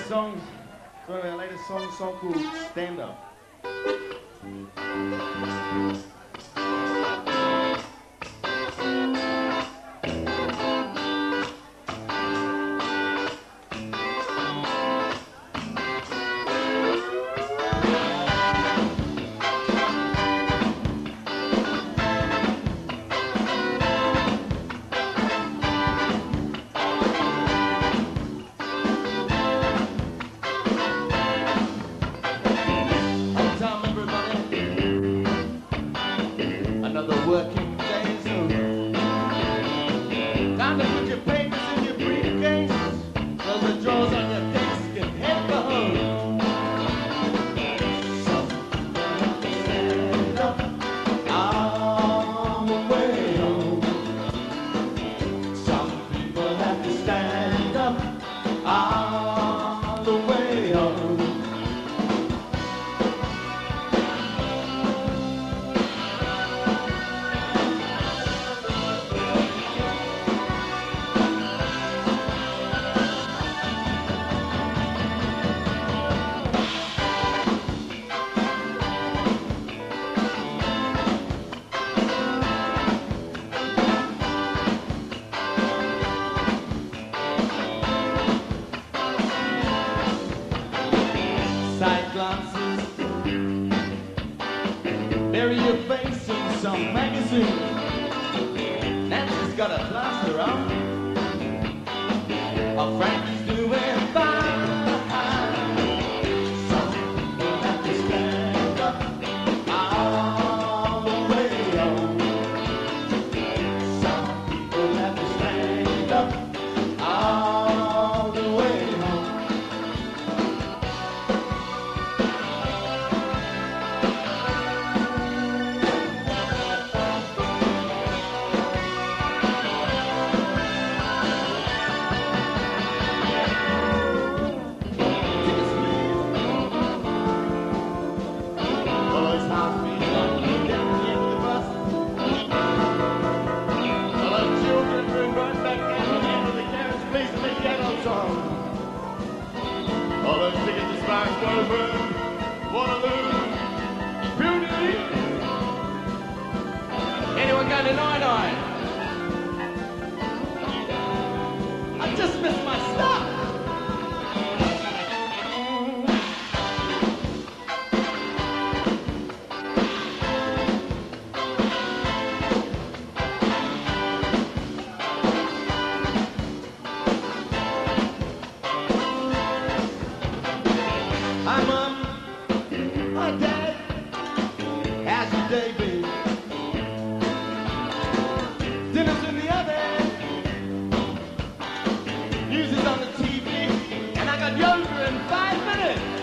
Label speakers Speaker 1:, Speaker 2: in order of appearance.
Speaker 1: latest songs. It's one of our latest songs, song called Stand Up. Another working day is over. Time to put your papers in your briefcase. Close the drawers on your desk and head for home. Some people stand up on the way home. Some people have to stand up on the way home. Side glances, bury your face in some magazine. Nancy's got a plaster on, oh, Frankie's doing fine. Some people have to stand up all the way home. Some people have to stand up all the way home. All those tickets to Smash, Woburn, Waterloo, Puny. Anyone going to 99? I just missed my stop. Hi, Mom. Hi, Dad. How's your day been? Dinner's in the oven. News is on the TV, and I got yoga in 5 minutes.